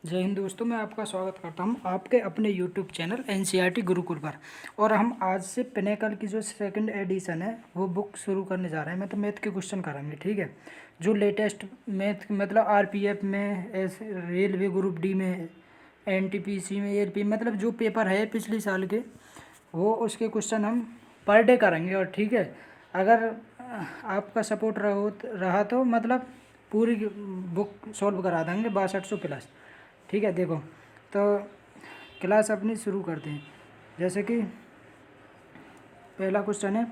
जय हिंद दोस्तों, मैं आपका स्वागत करता हूं आपके अपने यूट्यूब चैनल एनसीईआरटी गुरुकुल पर। और हम आज से पिनेकल की जो सेकंड एडिशन है वो बुक शुरू करने जा रहे हैं। मतलब मैथ के क्वेश्चन कराएंगे, ठीक है। जो लेटेस्ट मैथ मतलब आरपीएफ में, रेलवे ग्रुप डी में, एनटीपीसी में, एलपी मतलब जो पेपर है पिछले साल के, वो उसके क्वेश्चन हम पर डे कराएंगे। और ठीक है, अगर आपका सपोर्ट रहा तो मतलब पूरी बुक सॉल्व करा देंगे 6200 प्लस। ठीक है, देखो तो क्लास अपनी शुरू करते हैं। जैसे कि पहला क्वेश्चन है,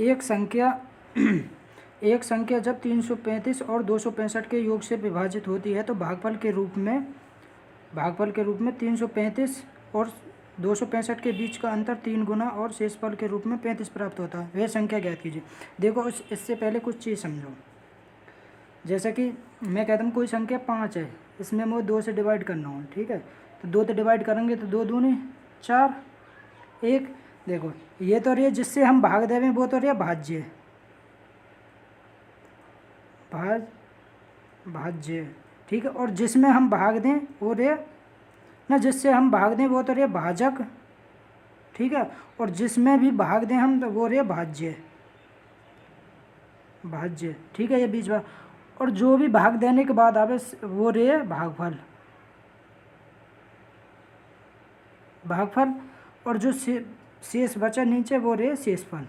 एक संख्या एक संख्या जब 335 और 265 के योग से विभाजित होती है तो भागफल के रूप में 335 और 265 के बीच का अंतर 3 गुना और शेषफल के रूप में 35 प्राप्त होता है। वह संख्या ज्ञात कीजिए। देखो इससे पहले कुछ चीज़ समझो। जैसे कि मैं कहता हूँ कोई संख्या 5 है, इसमें मुझे 2 से डिवाइड करना हो, ठीक है। तो 2 से डिवाइड करेंगे तो 2 दूनी 4, 1। देखो ये तो रही जिससे हम भाग देवें वो तो रही भाज्य, भाज्य, ठीक है। और जिसमें हम भाग दें वो रहे ना, जिससे हम भाग दें वो तो रहे भाजक, ठीक है। और जिसमें भी भाग दें हम तो वो रहे भाज्य, ठीक है। ये बीच बार, और जो भी भाग देने के बाद आवे वो रहे भागफल, और जो शेष बचा नीचे वो रहे शेषफल,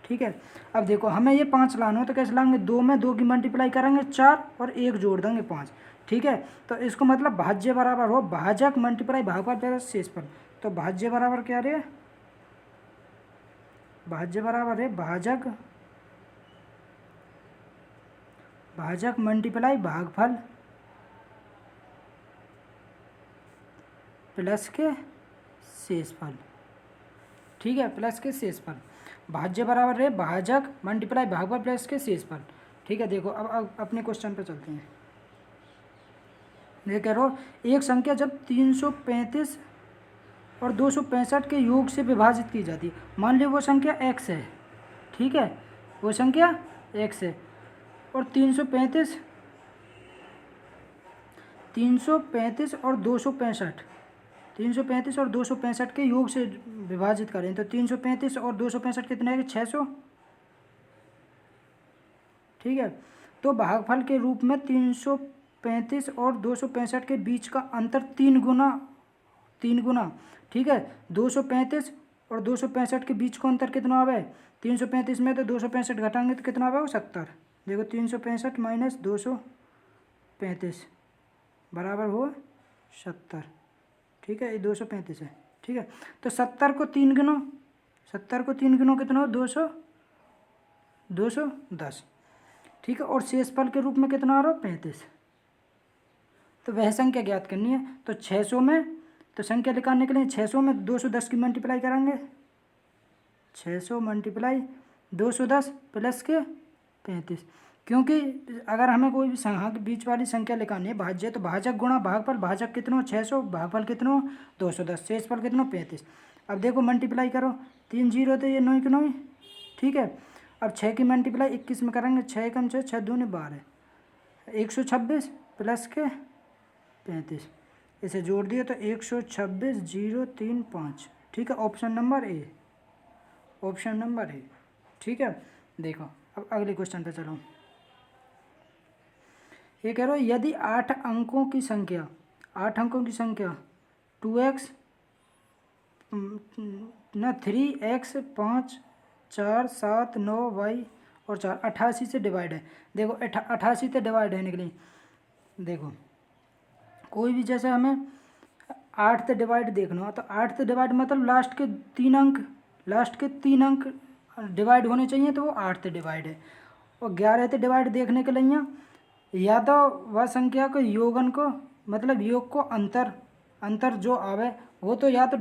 ठीक है। अब देखो हमें ये 5 लाना हो तो कैसे लाएंगे, 2 में 2 की मल्टीप्लाई करेंगे 4 और 1 जोड़ देंगे 5, ठीक है। तो इसको मतलब भाज्य बराबर हो भाजक मल्टीप्लाई भागफल प्लस शेषफल। तो भाज्य बराबर क्या रहे, भाज्य बराबर है भाजक मल्टीप्लाई भागफल प्लस के शेषफल, ठीक है, प्लस के शेषफल। भाज्य बराबर है भाजक मल्टीप्लाई भागफल प्लस के शेषफल, ठीक है। देखो अब अपने क्वेश्चन पे चलते हैं। ये कह रहा हो एक संख्या जब 335 और 265 के योग से विभाजित की जाती है। मान लीजिए वो संख्या x है, ठीक है, वो संख्या x है और 335 और 265 के योग से विभाजित करें तो 335 और 265 कितने हैं, 600, ठीक है। तो भागफल के रूप में 335 और 265 के बीच का अंतर 3 गुना, ठीक है। 235 और 265 के बीच का अंतर कितना आवे, 335 में तो 265 घटाएंगे तो कितना आवे 70। देखो 365 माइनस 235 बराबर हो 70, ठीक है। ये 235 है, ठीक है। तो 70 को 3 गिनो कितना हो 210, ठीक है। और शेषफल के रूप में कितना आ रहा हो 35। तो वह संख्या ज्ञात करनी है। तो 600 में, तो संख्या निकालने के लिए 600 में 210 की मल्टीप्लाई करेंगे, 600 मल्टीप्लाई 210 प्लस के 35। क्योंकि अगर हमें कोई भी संख्या के बीच वाली संख्या निकालनी है भाज्य, तो भाजक गुणा भागफल, भाजक कितना 600, भागफल कितना 210, शेषफल कितना 35। अब देखो मल्टीप्लाई करो, 3 जीरो तो ये 9 के 9, ठीक है। अब 6 की मल्टीप्लाई 21 में करेंगे, 6 कम 6, 6 दूनी 12, 126 प्लस के 35। इसे जोड़ दिया तो 126,035, ठीक है। ऑप्शन नंबर ए, ठीक है। देखो अब अगले क्वेश्चन पे चलो। ये कह रहा हो यदि 8 अंकों की संख्या 2x न 3x 5 4 7 9 y और 4 88 से डिवाइड है। देखो 88 से डिवाइड है निकली। देखो कोई भी जैसे हमें 8 से डिवाइड देखना हो तो 8 से डिवाइड मतलब लास्ट के 3 अंक डिवाइड होने चाहिए, तो वो 8 से डिवाइड है। और 11 से डिवाइड देखने के लिए या तो वह संख्या को योगन को मतलब योग को अंतर जो आवे वो तो या तो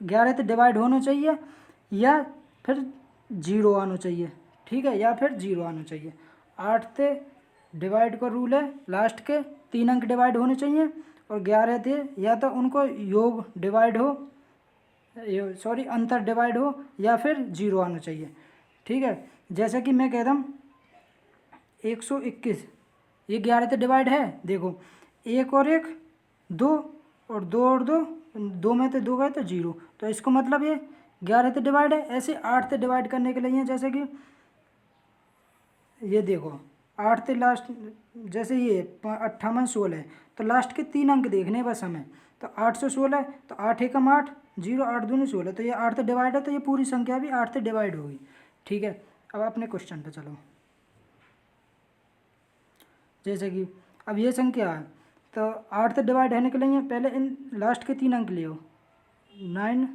11 से डिवाइड होना चाहिए या फिर 0 आना चाहिए, ठीक है, या फिर 0 आना चाहिए। 8 से डिवाइड का रूल है लास्ट के 3 अंक डिवाइड होने चाहिए, और 11 थे या तो उनको योग डिवाइड हो, अंतर डिवाइड हो, या फिर 0 आना चाहिए, ठीक है। जैसे कि मैं कहता हूँ 121 ये 11 से डिवाइड है, देखो 1 और 1 2 और 2 और 2, 2 में से 2 गए तो 0, तो इसको मतलब ये 11 से डिवाइड है। ऐसे 8 से डिवाइड करने के लिए जैसे कि ये देखो 8 से लास्ट, जैसे ये 58 16 है, तो लास्ट के 3 अंक देखने हैं बस हमें। तो 816, तो 8 एकम 8, 0 8 दूनी 16, तो ये 8 से डिवाइड है, तो ये पूरी संख्या भी 8 से डिवाइड होगी। ठीक है, अब अपने क्वेश्चन पे चलो। जैसे कि अब ये संख्या है, तो 8 से डिवाइड होने के लिए पहले इन लास्ट के 3 अंक लियो, 9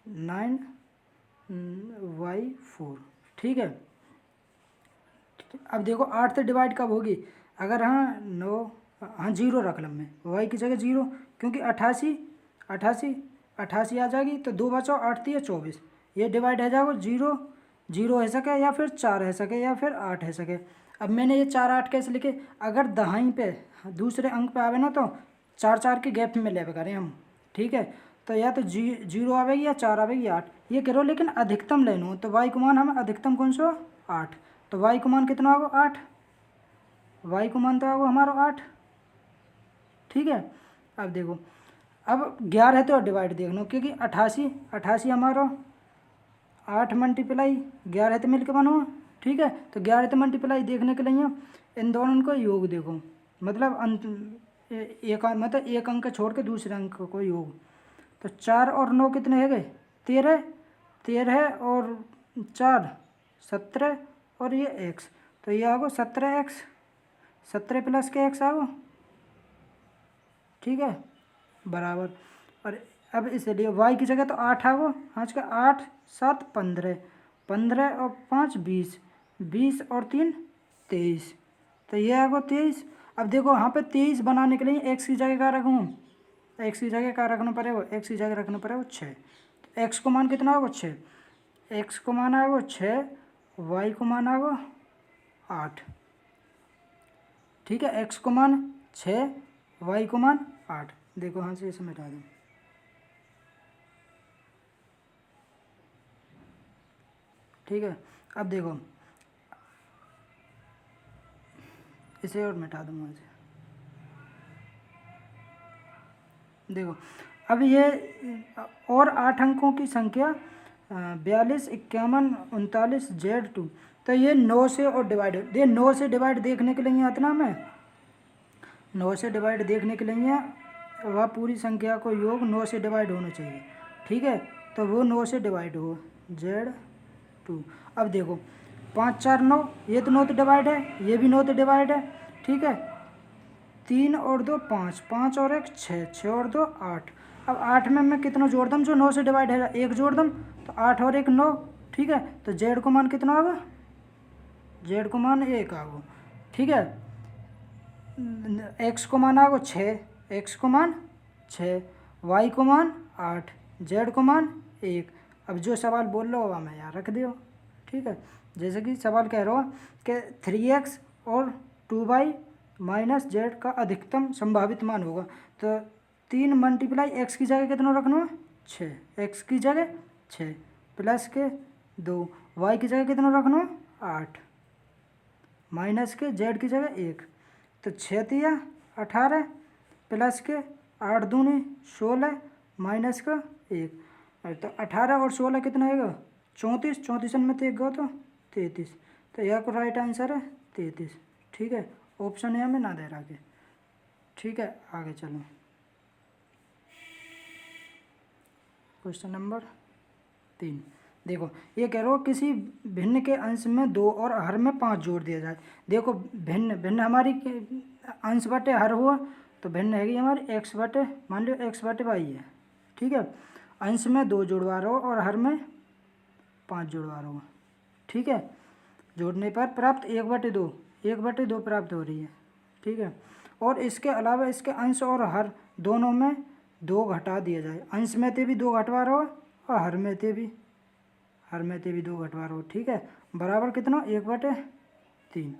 9 y4। ठीक है, अब देखो 8 से डिवाइड कब होगी, अगर हाँ 9, हाँ 0 रख लम में, y की जगह 0, क्योंकि 88 88 88 आ जाएगी, तो 2 बचाओ 8 3 24, ये डिवाइड है जाएगा 0 0 है सके, या फिर 4 है सके, या फिर 8 है सके। अब मैंने ये 4 8 कैसे लिखे, अगर दहाई पे दूसरे अंक पे आवे ना तो 4 4 के गैप में ले करें हम। ठीक है, तो या तो 0 आवेगी या 4 आवेगी 8, ये करो, लेकिन अधिकतम लेना, तो y को मान हमें अधिकतम कौन सा 8, तो y को मान कितना होगा 8, y को मान तो होगा हमारा 8। ठीक है, अब देखो, अब 11 है तो डिवाइड देख लो, क्योंकि 88 88 हमारा 8 मल्टीप्लाई 11 तो मिलकर बनो। ठीक है, तो 11 तो मल्टीप्लाई देखने के लिए इन दोनों को योग देखो, मतलब अंत एक मतलब एक अंक छोड़ के दूसरे अंक को योग, तो 4 और 9 कितने है गए 13, 13 और 4 17, और ये x, तो ये आगो 17x, 17 प्लस के x आगो। ठीक है, बराबर, और अब इसलिए y की जगह तो 8 आगो, आज का 8 7 15, 15 और 5 20, 20 और 3 23, तो ये आगो 23। अब देखो यहाँ पे 23 बनाने के लिए x की जगह क्या रखूँ, x की जगह क्या रखना पड़ेगा, x की जगह रखना पड़ेगा 6, तो x को मान कितना होगा 6, x को मान आएगा 6, y को मान आएगा 8। ठीक है, x को मान 6, y को मान 8, देखो हाँ से इसे मिटा दूँ। ठीक है, अब देखो इसे और मिटा दूँ वहाँ से, देखो अब ये और 8 अंकों की संख्या 42 51 39 Z2, तो ये 9 से और डिवाइड, ये 9 से डिवाइड देखने के लिए आता ना, मैं 9 से डिवाइड देखने के लिए वह पूरी संख्या को योग 9 से डिवाइड होना चाहिए। ठीक है, तो वो 9 से डिवाइड हो Z2। अब देखो 5 4 9, ये तो 9 से डिवाइड है, ये भी 9 से डिवाइड है। ठीक है, 3 और 2 5, 5 और 1 6, 6 और 2 8। अब 8 में मैं कितना जोड़ दूँ जो 9 से डिवाइड है, 1 जोड़ दूँ, तो 8 और 1 9। ठीक है, तो Z को मान कितना होगा, Z को मान 1 आगो। ठीक है, x को मान आगो 6, x को मान 6, y को मान 8, z को मान 1। अब जो सवाल बोल रहे हो वह मैं यहाँ रख दियो। ठीक है, जैसे कि सवाल कह रहा हो कि 3x और 2y माइनस जेड का अधिकतम संभावित मान होगा, तो 3 मल्टीप्लाई x की जगह कितना रखना है 6, x की जगह 6 प्लस के 2, y की जगह कितना रखना है 8 माइनस के z की जगह 1, तो 6 तिया 18 प्लस के 8 दूनी 16 माइनस का 1, तो 18 और 16 कितना आएगा 34, 34 में तो 1 गया तो 33, तो यह को राइट आंसर है 33। ठीक है, ऑप्शन है हमें ना दे रहा के। ठीक है, आगे चलो क्वेश्चन नंबर 3। देखो ये कह रहा हो किसी भिन्न के अंश में 2 और हर में 5 जोड़ दिया जाए। देखो भिन्न भिन्न हमारी अंश बटे हर हुआ, तो भिन्न हैगी हमारी x बटे, मान लो x बटे y है। ठीक है, अंश में 2 जोड़वा रहा हो और हर में 5 जोड़वा रहा हो। ठीक है, जोड़ने पर प्राप्त 1/2, 1/2 प्राप्त हो रही है। ठीक है, और इसके अलावा इसके अंश और हर दोनों में 2 घटा दिया जाए। अंश में ते भी 2 घटवा रहो और हर में ते भी 2 घटवा रहो। ठीक है, बराबर कितना 1/3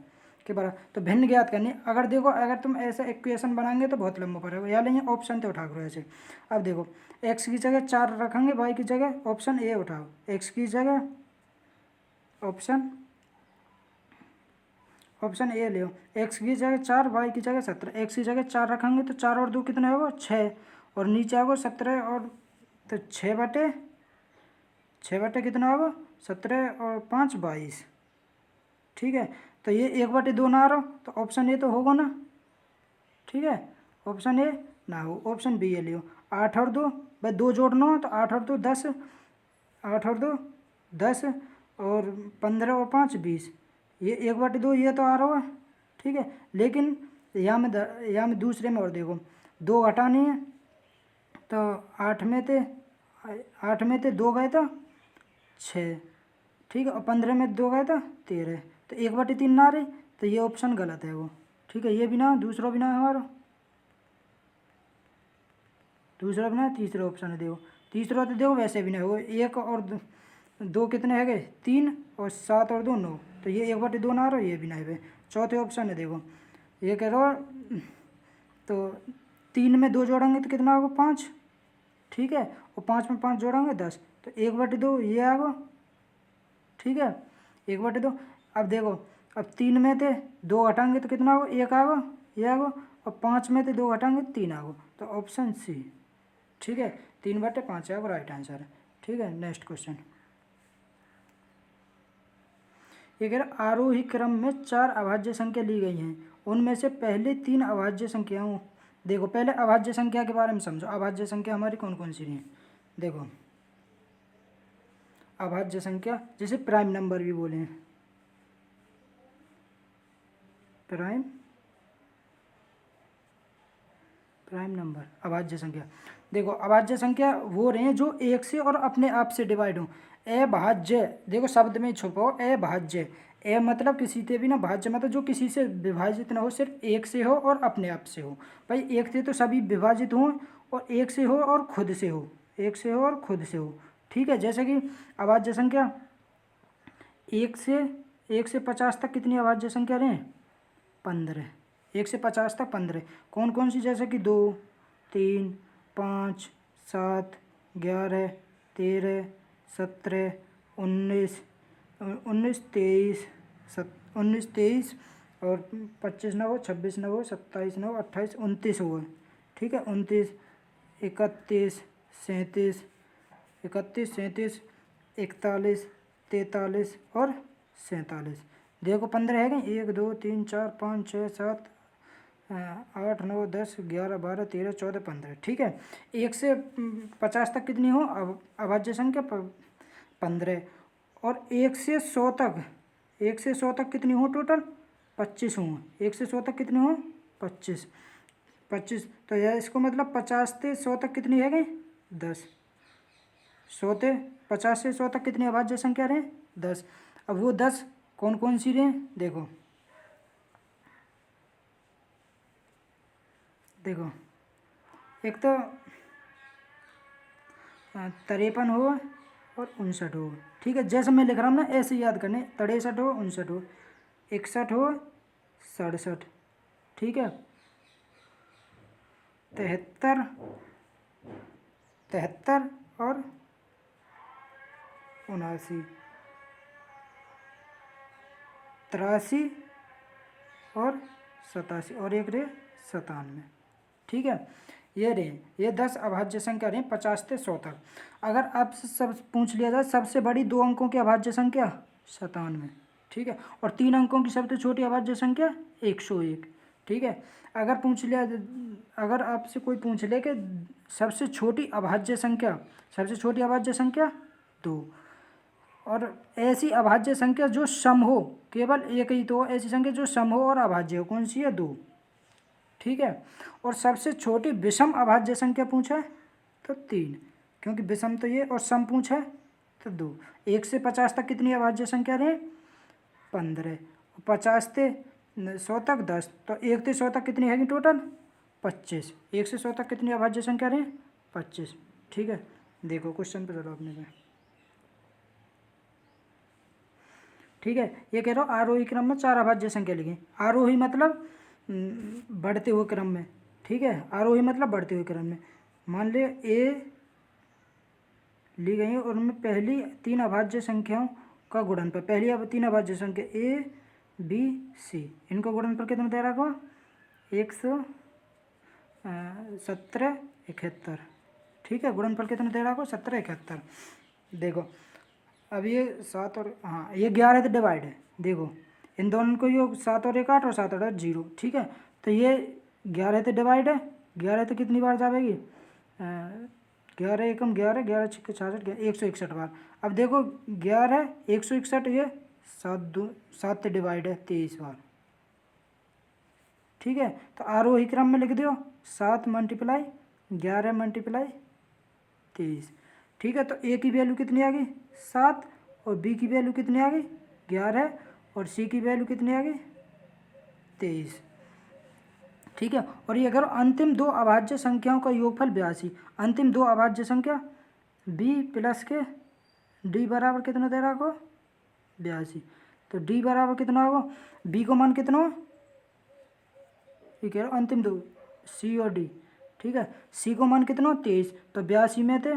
के बराबर। तो भिन्न ज्ञात करनी, अगर देखो अगर तुम ऐसा इक्वेशन बनाएंगे तो बहुत लंबा पड़ेगा, या लेंगे ऑप्शन तो उठा करो ऐसे। अब देखो x की जगह 4 रखेंगे, y की जगह ऑप्शन ए उठाओ, x की जगह ऑप्शन ऑप्शन ए ले, एक्स की जगह 4, वाई की जगह 17। एक्स की जगह 4 रखेंगे तो 4 और 2 कितने होगा 6, और नीचे आएगा 17 और तो 6 बटे कितना होगा 17 और 5 22। ठीक है, तो ये 1/2 ना आ रहा तो ऑप्शन ए तो होगा ना। ठीक है, ऑप्शन ए ना हो, ऑप्शन बी है लियो। 8 और 2 भाई 2 जोड़ना हो तो 8 और 2 10, 8 और 2 10 और 15 और 5 20, ये 1/2 ये तो आ रहा है। ठीक है, लेकिन यहाँ में दूसरे में और देखो 2 घटानी है तो 8 में थे 2 गए तो 6। ठीक है, और 15 में 2 गए तो 13, तो 1/3 ना आ रही, तो ये ऑप्शन गलत है वो। ठीक है, ये भी ना, दूसरा भी ना हमारा, दूसरा भी ना, तीसरा ऑप्शन है देखो, तीसरा तो देखो वैसे भी नहीं हो, 1 और 2 कितने है गए 3, और 7 और 2 9, तो ये 1/2 ना आ रहा, ये भी नहीं है। चौथे ऑप्शन है देखो, ये कह रहा तो 3 में 2 जोड़ेंगे तो कितना होगा 5। ठीक है, और 5 में 5 जोड़ेंगे 10, तो 1/2 ये आएगा। ठीक है, 1/2। अब देखो, अब 3 में थे 2 घटाएंगे तो कितना होगा 1 आएगा, ये आएगा, और 5 में थे 2 घटाएंगे 3 आएगा, तो ऑप्शन सी। ठीक है, 3/5 आएगा राइट आंसर। ठीक है, नेक्स्ट क्वेश्चन, ये कह रहा आरोही क्रम में 4 अभाज्य संख्या ली गई हैं, उनमें से पहले 3 अभाज्य संख्याओं, देखो पहले अभाज्य संख्या के बारे में समझो, अभाज्य संख्या हमारी कौन कौन सी हैं। देखो अभाज्य संख्या जिसे प्राइम नंबर भी बोले हैं, प्राइम नंबर अभाज्य संख्या। देखो अभाज्य संख्या वो रहे हैं जो एक से और अपने आप से डिवाइड हो। अभाज्य देखो शब्द में छुपो, अभाज्य, ए मतलब किसी से भी ना, भाज्य मतलब जो किसी से विभाजित ना हो, सिर्फ एक से हो और अपने आप से हो। भाई एक से तो सभी विभाजित हों, और एक से हो और खुद से हो, एक से हो और खुद से हो। ठीक है, जैसे कि अभाज्य संख्या 1 से 50 तक कितनी अभाज्य संख्या रहे 15, 1 से 50 तक 15। कौन कौन सी, जैसे कि 2 3 5 7 11 13 17 19 23 और 25 ना हो, 26 ना हो, 27 ना हो, 28 29 हुआ। ठीक है, 29 31 37 41 43 और 47। देखो 15 है गए, 1 2 3 4 5 6 7 8 9 10 11 12 13 14 15। ठीक है, 1 से 50 तक कितनी हो अभाज्य संख्या 15, और 1 से 100 तक, 1 से 100 तक कितनी हो टोटल 25 हो। 1 से 100 तक कितनी हो 25, तो यह इसको मतलब 50 से 100 तक कितनी है गई 10, 50 से 100 तक कितनी अभाज्य संख्या रहे 10। अब वो 10 कौन कौन सी रहे देखो, एक तो 53 हो और 59 हो। ठीक है, जैसे मैं लिख रहा हूँ ना ऐसे याद करने, 63 हो 59 हो 61 हो 67। ठीक है, 73 और 79, 83 और 87, और एक रे 97। ठीक है, ये 10 अभाज्य संख्या रहे 50 से 100 तक। अगर आपसे सब पूछ लिया जाए सबसे बड़ी 2 अंकों की अभाज्य संख्या 97। ठीक है, और 3 अंकों की सबसे छोटी अभाज्य संख्या 101। ठीक है, अगर आपसे कोई पूछ ले कि सबसे छोटी अभाज्य संख्या 2, और ऐसी अभाज्य संख्या जो सम हो, केवल एक ही तो ऐसी संख्या जो सम हो और अभाज्य हो, कौन सी है 2। ठीक है, और सबसे छोटी विषम अभाज्य संख्या पूछा है तो 3, क्योंकि विषम तो ये और सम पूछा है तो 2। 1 से 50 तक कितनी अभाज्य संख्या रहे 15, 50 से 100 तक 10, तो 1 से 100 तक कितनी है टोटल 25। 1 से 100 तक कितनी अभाज्य संख्या रहे 25। ठीक है, देखो क्वेश्चन पे चलो अपने पे। ठीक है, ये कह रहा हूँ आरोही क्रम में 4 अभाज्य संख्या लिखी। आरोही मतलब बढ़ते हुए क्रम में। ठीक है, आरोही मतलब बढ़ते हुए क्रम में। मान ले ए ली गई है और उनमें पहली 3 अभाज्य संख्याओं का गुणनफल, पहली 3 अभाज्य संख्या ए बी सी, इनको गुणनफल कितना दे रखो 117 ठीक है, गुणनफल कितना दे रखो 17 देखो अब ये 7 और हाँ ये 11 तो डिवाइड है, देखो इन दोनों को योग 7 और 1 8 और 7 और 8 0 ठीक है। तो ये 11 तो डिवाइड है, 11 तो कितनी बार जाएगी 11 एकम 11 11 छक्के 66 161 बार। अब देखो 11 161 ये 7 डिवाइड है 23 बार ठीक है। तो आरोही क्रम में लिख दो 7 मल्टीप्लाई 11 मल्टीप्लाई 23 ठीक है। तो ए की वैल्यू कितनी आ गई 7 और बी की वैल्यू कितनी आ गई 11 और सी की वैल्यू कितनी आ गई 23 ठीक है। और ये अगर अंतिम दो अभाज्य संख्याओं का योगफल 82, अंतिम दो अभाज्य संख्या b प्लस के d बराबर कितना दे रहा को 82, तो d बराबर कितना होगा b को मान कितना हो ये कह रहा अंतिम दो c और d ठीक है। c को मान कितना 23, तो 82 में थे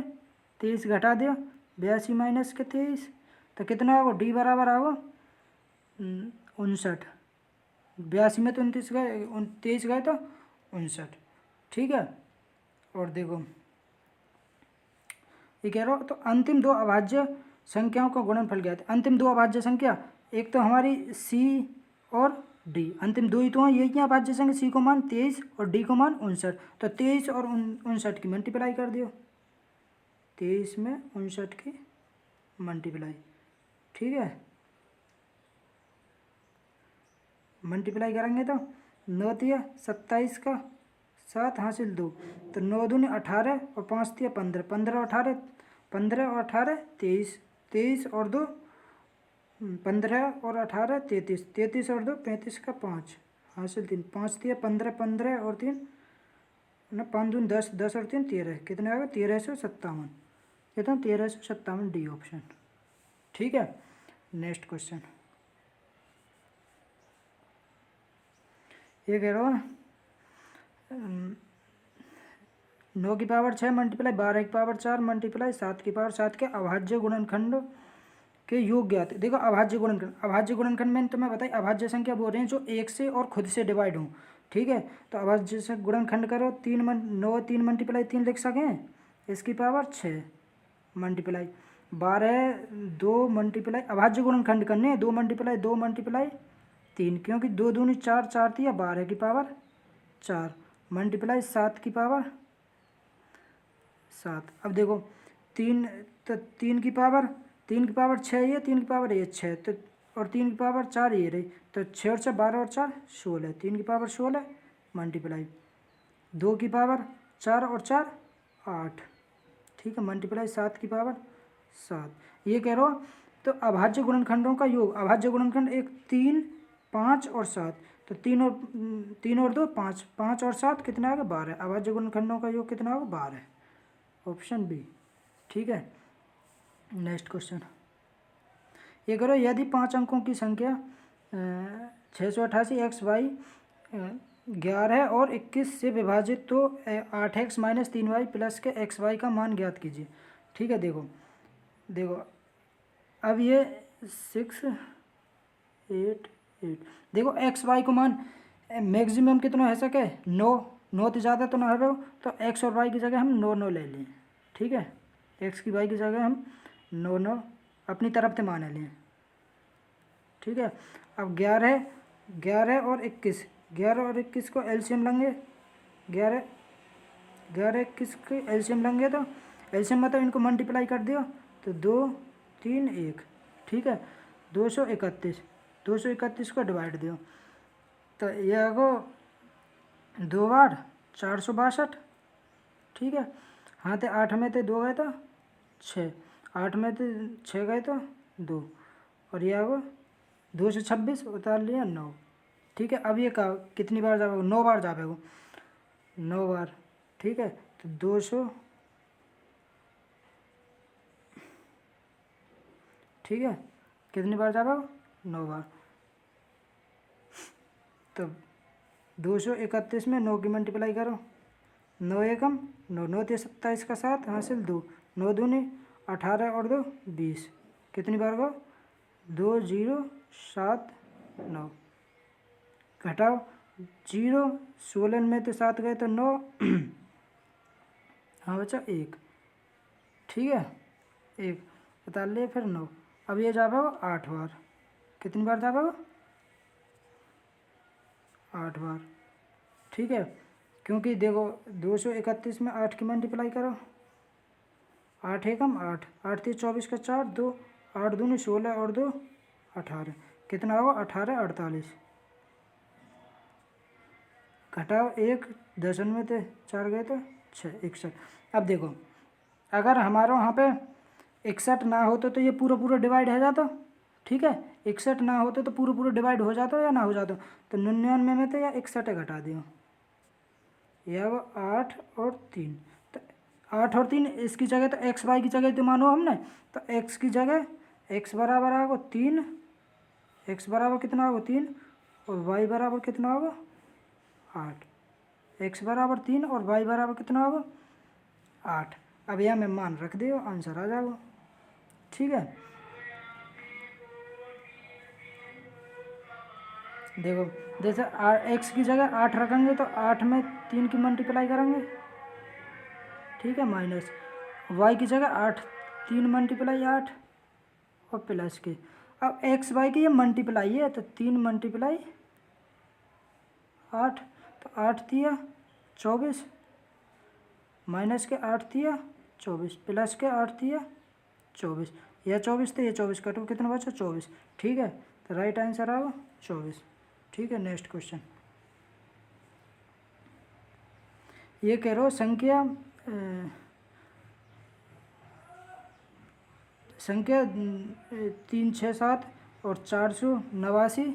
23 घटा दिया 82 माइनस के 23, तो कितना होगा d बराबर होगा 59, 82 में तो 29 गए 23 गए तो 59 ठीक है। और देखो ये कह रहा हो तो अंतिम दो अभाज्य संख्याओं का गुणनफल क्या है, अंतिम दो अभाज्य संख्या एक तो हमारी c और d, अंतिम दो ही तो हैं यही अभाज्य संख्या, c को मान 23 और d को मान 59, तो 23 और 59 की मल्टीप्लाई कर दियो, 23 में 59 की मल्टीप्लाई ठीक है। मल्टीप्लाई करेंगे तो 9 तिया 27 का 7 हासिल 2, तो 9 दूनी 18 और 5 तिया 15, 15 और 18 23, 23 और 2 15 और 18 33, 33 और 2 35 का 5 हासिल 3, 5 तिया 15, 15 और 3 ना 5 दून 10, 10 और 3 13, कितने आएगा 1357, कितना 1357 डी ऑप्शन ठीक है। नेक्स्ट क्वेश्चन ये कह रहा हूँ 9 की पावर 6 मल्टीप्लाई 12 की पावर 4 मल्टीप्लाई 7 की पावर 7 के अभाज्य गुणनखंड के योग ज्ञात है। देखो अभाज्य गुणनखंड में तो मैं बताई अभाज्य संख्या बोल रहे हैं जो एक से और खुद से डिवाइड हो ठीक है। तो अभाज्य से गुणनखंड करो 9 3 मल्टीप्लाई 3 लिख सकें, इसकी पावर 6 मल्टीप्लाई 12 2 मल्टीप्लाई अभाज्य गुणनखंड करने 2 मल्टीप्लाई 2 मल्टीप्लाई 3 क्योंकि 2 दूनी 4 4 थी या 12 की पावर 4 मल्टीप्लाई 7 की पावर 7। अब देखो 3 तो 3 की पावर 6 ये 3 की पावर ये 6 तो और 3 की पावर 4 ये रही, तो 6 और 6 12 और 4 16, 3 की पावर 16 मल्टीप्लाई 2 की पावर 4 और 4 8 ठीक है मल्टीप्लाई 7 की पावर 7। ये कह रहा हो तो अभाज्य गुणनखंडों का योग, अभाज्य गुणनखंड एक 3 5 और 7, तो 3 और 2 5, 5 और 7 कितना आएगा 12, अभाज्य गुणनखंडों का योग कितना होगा 12, ऑप्शन बी ठीक है। नेक्स्ट क्वेश्चन ये करो यदि 5 अंकों की संख्या 688 XY 11 और 21 से विभाजित तो 8x माइनस 3y प्लस के XY का मान ज्ञात कीजिए ठीक है। देखो अब ये 6 8 8 देखो XY को मान मैक्सिमम कितना है सके 9 तो ज़्यादा तो ना है, तो x और y की जगह हम 9 ले लें ठीक है, x की y की जगह हम 9 अपनी तरफ से मान लें ठीक है। अब 11 और 21 को एलसीएम लेंगे, 11 21 को एलसीएम लेंगे तो एलसीएम मतलब इनको मल्टीप्लाई कर दियो तो 2 3 1 ठीक है। 231 को डिवाइड दियो तो ये आगो 2 बार 462 ठीक है। हाँ तो 8 में तो 2 गए तो 6, 8 में तो 6 गए तो 2 और ये आगो 2 से 26 उतार लिया 9 ठीक है। अब ये कितनी बार जाएगा 9 बार जाएगा 9 बार ठीक है। तो 200 ठीक है कितनी बार जाएगा 9 बार, तो 231 में 9 की मल्टीप्लाई करो 9 एकम 9 9 ते 27 का 7 हासिल 2, 9 दूनी 18 और 2 20, कितनी बार को 2 0 7 9, घटाओ 0, 16 में तो 7 गए तो 9, हाँ बच्चा 1, ठीक है 1 बता ले, फिर 9। अब ये जा पाओ 8 बार, कितनी बार जा पाओ 8 बार, ठीक है। क्योंकि देखो 231 में 8 की मल्टीप्लाई करो, 8 एकम 8, 8 3 24 का 4, 2 8 दूनी 16 और 2 18, कितना होगा 18 48, घटाओ 1, 10 में तो 4 गए तो 6 61। अब देखो अगर हमारा वहाँ पे 61 ना होते तो ये पूरा पूरा डिवाइड हो जाता, ठीक है 61 ना होते तो पूरा पूरा डिवाइड हो जाता या ना हो जाता, तो 99 में तो या 61 घटा दियो, या वो 8 और 3, तो 8 और 3 इसकी जगह तो एक्स वाई की जगह तो मानो हमने, तो एक्स की जगह एक्स बराबर आएगा 3, एक्स बराबर कितना होगा 3, और वाई बराबर कितना होगा 8, एक्स बराबर 3 और वाई बराबर कितना होगा 8। अब यह में मान रख दियो, आंसर आ जाएगा, ठीक है। देखो जैसे एक्स की जगह 8 रखेंगे तो 8 में 3 की मल्टीप्लाई करेंगे, ठीक है, माइनस वाई की जगह 8 3 मल्टीप्लाई 8 और प्लस के, अब एक्स वाई की ये मल्टीप्लाई है तो 3 मल्टीप्लाई 8, तो 8 दिया 24, माइनस के 8 दिया 24, प्लस के 8 दिया 24, यह 24 थे, ये 24 कटो कितना बचा 24, ठीक है, तो राइट आंसर आएगा 24, ठीक है। नेक्स्ट क्वेश्चन, ये कह रहे हो संख्या 367 और 489,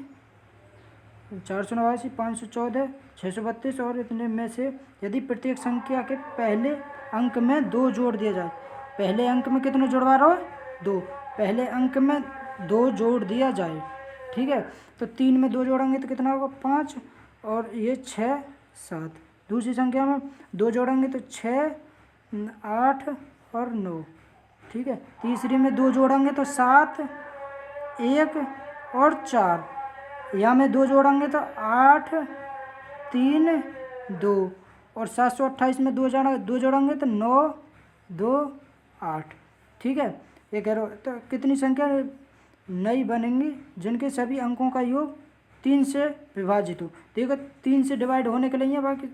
514, 632 और इतने में से यदि प्रत्येक संख्या के पहले अंक में 2 जोड़ दिया जाए, पहले अंक में कितने जोड़वा रहा हो 2, पहले अंक में 2 जोड़ दिया जाए, ठीक है, तो 3 में 2 जोड़ेंगे तो कितना होगा 5, और ये 6 7, दूसरी संख्या में 2 जोड़ेंगे तो 6 8 और 9, ठीक है, तीसरी में 2 जोड़ेंगे तो 7 1 और 4, यहाँ में 2 जोड़ेंगे तो 8 3 2, और 728 में 2 जोड़ेंगे तो 9 2 8, ठीक है। ये कह रहे हो तो कितनी संख्या नई बनेंगी जिनके सभी अंकों का योग 3 से विभाजित हो, देखो 3 से डिवाइड होने के लिए, बाकी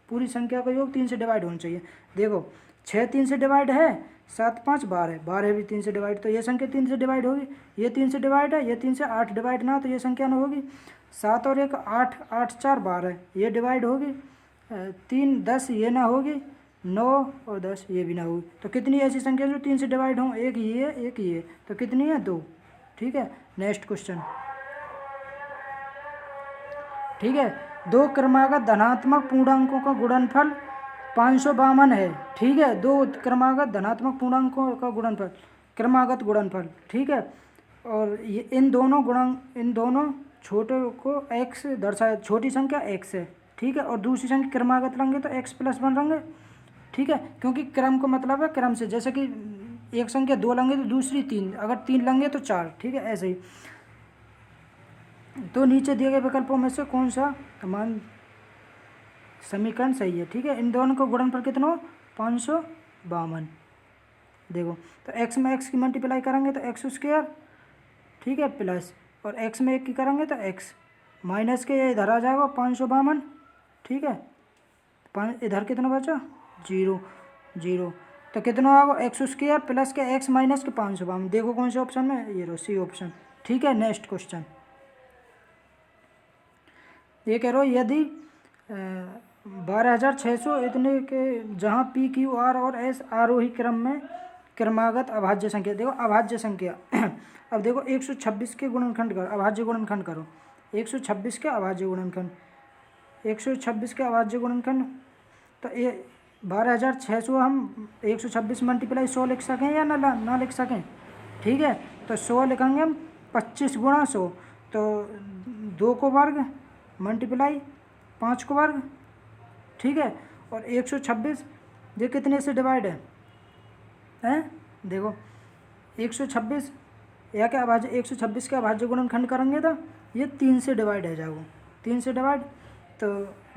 पूरी संख्या का योग 3 से डिवाइड होना चाहिए। देखो 6 3 से डिवाइड है, 7 5 12, 12 भी 3 से डिवाइड, तो ये संख्या 3 से डिवाइड होगी, ये 3 से डिवाइड है, ये 3 से 8 डिवाइड ना, तो ये संख्या ना होगी, 7 और 1 8, 8 4 12, ये डिवाइड होगी, 3 10 ये ना होगी, 9 और 10 ये भी ना होगी, तो कितनी ऐसी संख्या जो 3 से डिवाइड हों, एक ये, तो कितनी है 2, ठीक है। नेक्स्ट क्वेश्चन, ठीक है, 2 क्रमागत धनात्मक पूर्णांकों का गुणनफल 552 है, ठीक है, 2 क्रमागत धनात्मक पूर्णांकों का गुणनफल, क्रमागत गुणनफल, ठीक है, और ये इन दोनों छोटे को x दर्शाए, छोटी संख्या x है, ठीक है, और दूसरी संख्या क्रमागत लेंगे तो x + 1 लेंगे, ठीक है, क्योंकि क्रम का मतलब है क्रम से, जैसे कि एक संख्या 2 लेंगे तो दूसरी 3, अगर 3 लेंगे तो 4, ठीक है, ऐसे ही। तो नीचे दिए गए विकल्पों में से कौन सा समान समीकरण सही है, ठीक है, इन दोनों का गुणनफल कितना हो 552, देखो तो x में x की मल्टीप्लाई करेंगे तो x², ठीक है, प्लस और x में 1 की करेंगे तो x, माइनस के ये इधर आ जाएगा 552, ठीक है, इधर कितना बचा 0 0, तो कितना होगा x² प्लस के x माइनस के 552, देखो कौन से ऑप्शन में, ये रो सी ऑप्शन, ठीक है। नेक्स्ट क्वेश्चन, ये कह रहे हो यदि 12600 इतने के जहाँ पी क्यू आर और एस आरोही क्रम में क्रमागत अभाज्य संख्या, देखो अभाज्य संख्या अब देखो 126 के गुणनखंड करो, अभाज्य गुणनखंड करो, 126 के अभाज्य गुणनखंड, 126 के अभाज्य गुणनखंड, तो ये 12600 हम 126 मल्टीप्लाई 100 लिख सकें या ना लिख सकें, ठीक है, तो 100 लिखेंगे हम 25 गुणा 100, तो 2 को वर्ग मल्टीप्लाई 5 को वर्ग, ठीक है, और 126 ये कितने से डिवाइड है, देखो 126 या क्या अभाज्य 126 का अभाज्य गुणनखंड करेंगे तो ये 3 से डिवाइड है जाओ, 3 से डिवाइड, तो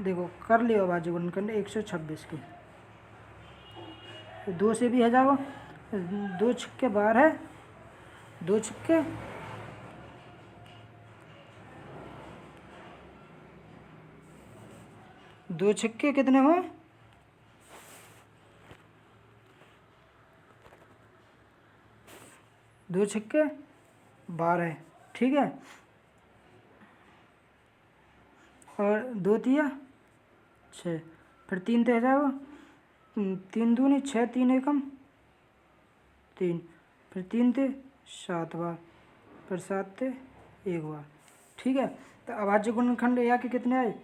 देखो कर लियो अभाज्य गुणनखंड 126 की, 2 से भी है जाओ, 2 छक्के 12, 2 छक्के 2 छक्के कितने हुए, 2 छक्के 12, ठीक है, और 2 तिया 6, फिर 3 तो है जाओ, 3 दूनी 6, 3 एकम 3, फिर 3 थे 7 बार, फिर 7 थे 1 बार, ठीक है। तो अभाज्य गुणनखंड या के कितने आए,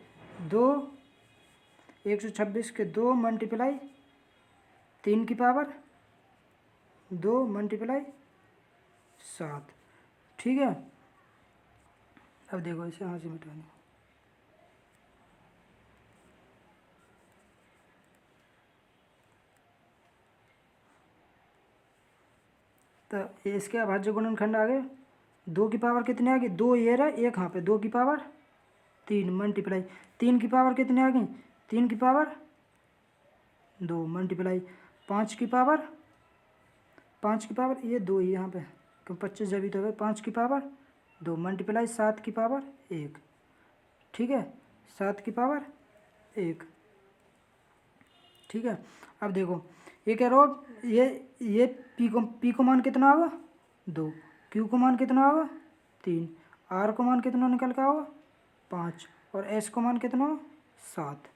2, 126 के 2 मल्टीप्लाई 3 की पावर 2 मल्टीप्लाई 7, ठीक है। अब देखो इसे यहाँ से मिटाने, तो इसके अभाज्य गुणनखंड आ गए, 2 की पावर कितने आ गई, 2 ये रहा, एक यहाँ पे 2 की पावर 3 मल्टीप्लाई 3 की पावर कितने आ गई, 3 की पावर 2 मल्टीप्लाई 5 की पावर, 5 की पावर ये 2 ही यहाँ पे, तो 25 जब भी तो है, 5 की पावर 2 मल्टीप्लाई 7 की पावर 1, ठीक है, 7 की पावर 1, ठीक है। अब देखो ये कह रहे हो, ये पी को मान कितना होगा 2, क्यू को मान कितना होगा 3, आर को मान कितना निकल का होगा 5, और एस को मान कितना हो 7,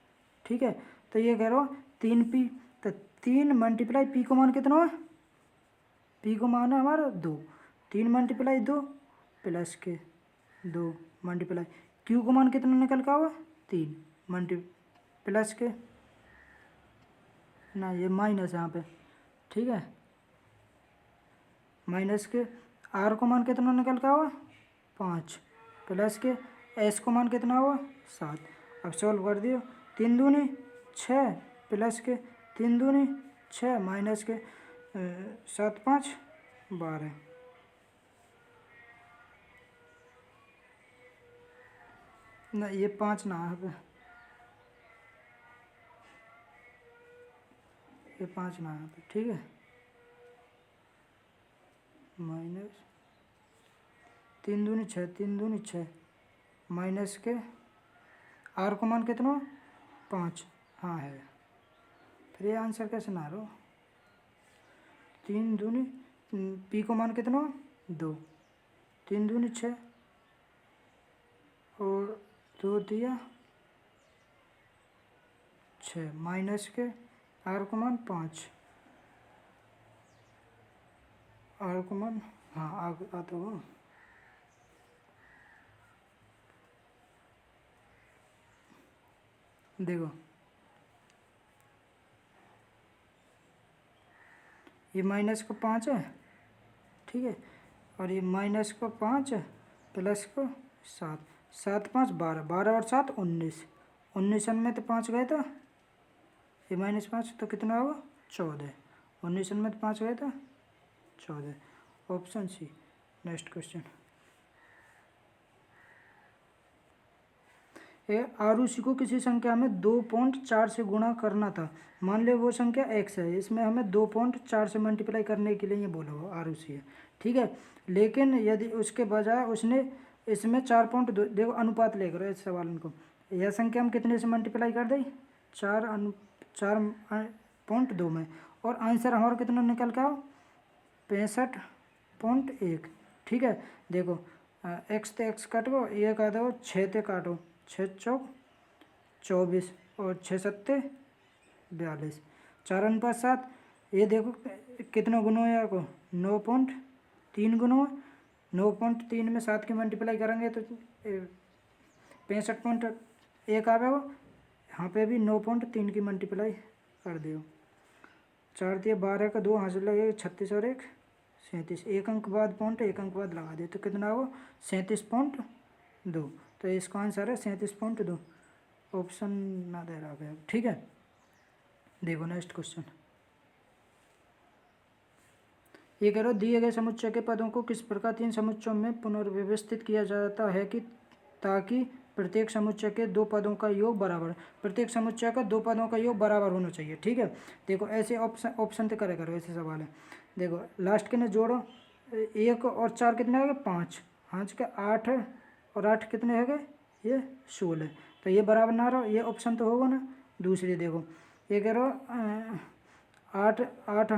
ठीक है। तो ये कह रहे हो 3 पी, तो 3 मल्टीप्लाई पी को मान कितना हो, पी को मान है हमारा 2, 3 मल्टीप्लाई 2 प्लस के 2 मल्टीप्लाई क्यू को मान कितना निकल का होगा 3 मल्टी प्लस के ना, ये माइनस यहाँ पे, ठीक है, माइनस के आर को मान कितना निकल का हुआ 5 प्लस के एस को मान कितना हुआ 7। अब सॉल्व कर दियो, 3 दूनी 6 प्लस के 3 दूनी 6 माइनस के 7 5 12, ना ये 5 ना है पे, ये 5 ना है पे, ठीक है, माइनस 3 दूनी 6 3 दूनी 6 माइनस के आर को मान कितना 5, हाँ है, फिर ये आंसर कैसे ना रहो, 3 दूनी पी को मान कितना 2, 3 दूनी 6 और 2 दिया 6 माइनस के आर को मान 5, आर को मान हाँ आ तो हो, देखो ये माइनस को 5 है, ठीक है, और ये माइनस को 5 है प्लस को 7, 7 5 12, 12 और 7 19, 19 में तो 5 गए था, ये -5 तो कितना होगा 14, 19 में तो 5 गए था 14, option C. Next question, Arushi को किसी संख्या में 2.4 से गुणा करना था, मान ले वो संख्या x है, इसमें हमें 2.4 से मल्टीप्लाई करने के लिए ये बोला हो आरुषि है, ठीक है, लेकिन यदि उसके बजाय उसने इसमें 4.2, देखो अनुपात लेकर इस सवाल को, यह संख्या हम कितने से मल्टीप्लाई कर दें 4.2 में, और आंसर हमारा कितना निकल का 65.1, ठीक है। देखो एक्स तो एक्स काटो, ये काटो 6 ते काटो, 6 चौक 24 और 6 सत्ते 42, 4:7, ये देखो कितना गुना है आपको 9.3 गुना, 9.3 में 7 की मल्टीप्लाई करेंगे तो 65.1 आवेगा, यहाँ पे भी 9.3 की मल्टीप्लाई कर दो, 4 दिए 12 का 2 हासिल लगेगा 36 और 1 37, एक अंक बाद पॉइंट, एक अंक बाद लगा दे तो कितना होगा 37.2, तो इसका आंसर है 37.2, ऑप्शन ना दे रहा है, ठीक है। देखो नेक्स्ट क्वेश्चन, ये कह रहा दिए गए समुच्चय के पदों को किस प्रकार 3 समुच्चयों में पुनर्व्यवस्थित किया जाता है कि ताकि प्रत्येक समुच्चय के दो पदों का योग बराबर, प्रत्येक समुच्चय का दो पदों का योग बराबर होना चाहिए। ठीक है, देखो ऐसे ऑप्शन तो करे करो, ऐसे सवाल है। देखो लास्ट के ने जोड़ो, 1 और 4 कितने हो गए 5, 5 के 8 और 8 कितने हो गए ये 16, तो ये बराबर ना रहो, ये ऑप्शन तो होगा ना। दूसरी देखो ये कह रहा 8 8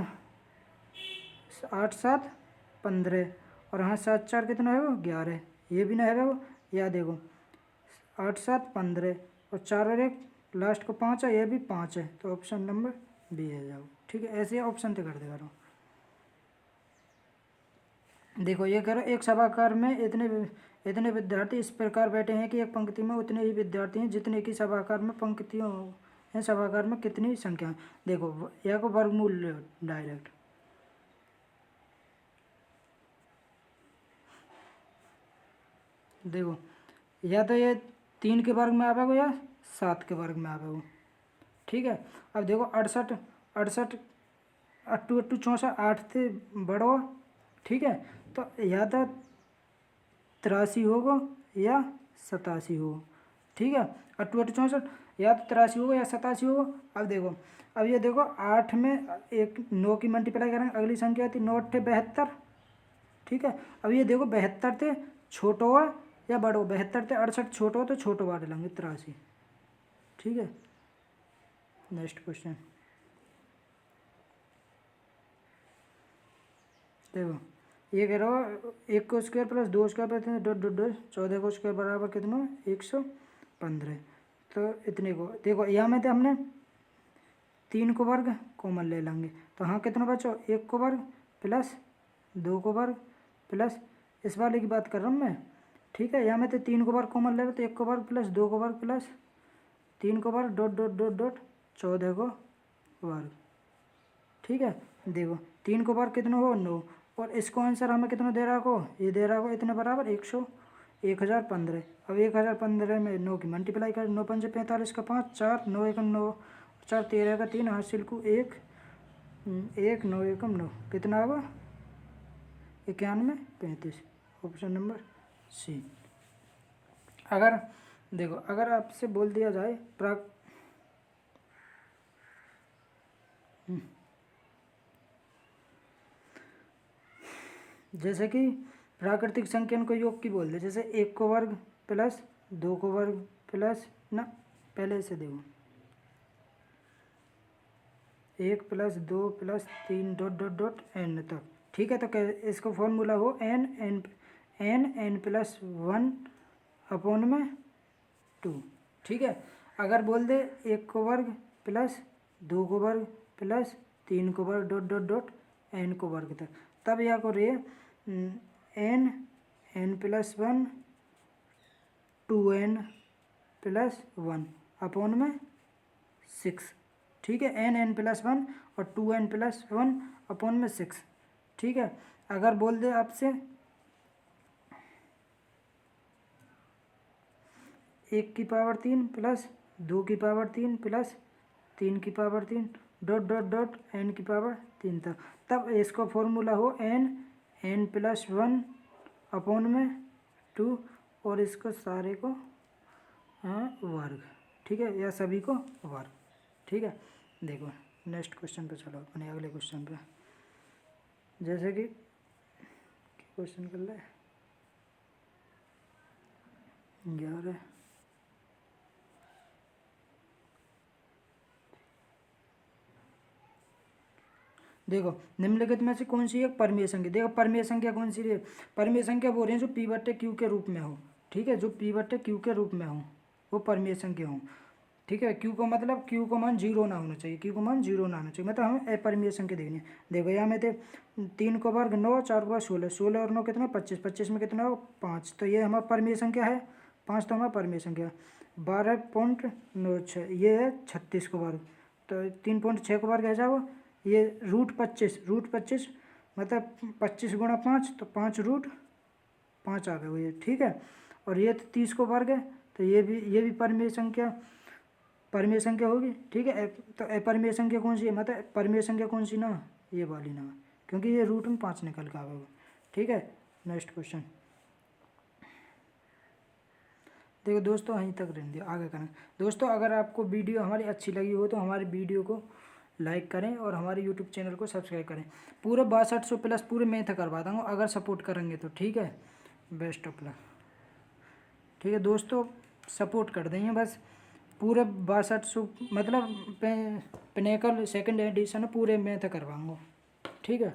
8 7 15 और हाँ 7 4 कितना है वो 11, ये भी ना है वो। या देखो 8 7 15 और 4 और 1 लास्ट को 5 है, ये भी 5 है, तो ऑप्शन नंबर बी है जाओ। ठीक है, ऐसे ऑप्शन तो कर दे करो। देखो ये करो एक सभागार में इतने विद्यार्थी इस प्रकार बैठे हैं कि एक पंक्ति में उतने ही विद्यार्थी हैं जितने की सभागार में पंक्तियों हैं। सभागार में कितनी संख्या है? देखो यह को वर्गमूल डायरेक्ट। देखो या तो ये 3 के वर्ग में आवेगा या 7 के वर्ग में आवेगा। ठीक है, अब देखो 68 68 अट्टू अट्टू 64 8 से बड़ो। ठीक है, तो या तो 83 होगा या 87 होगा। ठीक है, अट्टू अट्टू 64 या तो 83 होगा या 87 होगा। अब देखो, अब ये देखो 8 में एक 9 की मल्टीप्लाई करेंगे, अगली संख्या आती 9 8 72। ठीक है, अब ये देखो 72 थे छोटो हुआ या बड़ो, 72 थे 68 छोटो हो तो छोटो बांट लेंगे 83। ठीक है, नेक्स्ट क्वेश्चन देखो ये कह रहा हो 1 को square plus 2 square plus dot dot dot 14 को स्क्वायर बराबर कितना 115। तो इतने को देखो यहाँ में तो हमने 3 को वर्ग कॉमन ले लेंगे, तो हाँ कितना बचो 1 को वर्ग प्लस 2 को वर्ग प्लस इस वाले की बात कर रहा हूँ मैं। ठीक है, यहाँ में तो 3 को वर्ग कॉमन ले रहे तो 1 को वर्ग प्लस 2 को वर्ग प्लस 3 को वर्ग डॉट डॉट डॉट डॉट 14 को वर्ग। ठीक है, देखो 3 को वर्ग कितना हो 9 और इसको आंसर हमें कितना दे रहा हो, ये दे रहा हो इतने बराबर 1015। अब 1015 में 9 की मल्टीप्लाई कर, 9 5 45 का 5 4 9 1 9 4 13 का 3 हासिल को 1 1 9 1 9 कितना होगा 91 35। Option number C. अगर देखो अगर आपसे बोल दिया जाए जैसे कि प्राकृतिक संख्याओं को योग की बोल दे, जैसे 1 को वर्ग प्लस 2 को वर्ग प्लस ना पहले से देखो 1 plus 2 plus 3 dot dot dot n तक। ठीक है, तो इसको फॉर्मूला हो n n n n plus 1 upon में 2। ठीक है, अगर बोल दे 1 को वर्ग प्लस 2 को वर्ग प्लस 3 को वर्ग डॉट डॉट डॉट एन को वर्ग तक, तब यह को रे n n plus 1 2n plus 1 upon में 6। ठीक है, एन एन प्लस 1 और 2n प्लस 1 अपॉन में 6। ठीक है, अगर बोल दे आपसे 1 की पावर 3 प्लस 2 की पावर 3 प्लस 3 की power 3 dot dot dot n की पावर 3 तक, तब इसका फॉर्मूला हो एन एन प्लस 1 अपॉन में 2 और इसको सारे को वर्ग। ठीक है, या सभी को वर्ग। ठीक है, देखो नेक्स्ट क्वेश्चन पे चलो, अपने अगले क्वेश्चन पे। जैसे कि क्वेश्चन कर ले 11। देखो निम्नलिखित में से कौन सी एक परमीय संख्या, देखो परमीय संख्या कौन सी है, परमीय संख्या बोल रहे हैं जो पी बट्टे क्यू के रूप में हो। ठीक है, जो पी बट्टे क्यू के रूप में हो वो परमीय संख्या हो। ठीक है, क्यू को मतलब क्यू को मान 0 ना होना चाहिए, क्यू को मान 0 ना होना चाहिए, मतलब हमें अपरिमेय संख्या देखनी है। देखो यहाँ में थे 3 को वर्ग 9 4 को वर्ग 16 16 और 9 कितना 25 25 में कितना हो 5, तो ये हमारा परमीय संख्या है 5, तो हमारा परमीय संख्या है 12.96, ये है 36 को वर्ग, तो 3.6 को वर्ग ऐसा हो, ये रूट 25 मतलब 25 गुणा 5 तो 5 रूट 5 आ गए हुए। ठीक है, और ये तो 30 को वर्ग है, तो ये भी परमीय संख्या होगी। ठीक है, तो अपरिमेय संख्या कौन सी है, मतलब परमीय संख्या कौन सी ना, ये वाली ना, क्योंकि ये रूट में 5 निकल के आएगा। ठीक है, नेक्स्ट क्वेश्चन देखो दोस्तों यहीं तक रहने दियो, आगे करें। दोस्तों अगर आपको वीडियो हमारी अच्छी लगी हो तो हमारी वीडियो को लाइक करें और हमारे यूट्यूब चैनल को सब्सक्राइब करें। पूरे 6200 प्लस पूरे मैथ करवा दूँगा अगर सपोर्ट करेंगे तो, ठीक है। Best of luck. ठीक है दोस्तों, सपोर्ट कर देंगे बस। पूरे 6200 मतलब पिनेकल सेकंड एडिशन पूरे मैथ करवाऊँगा, ठीक है।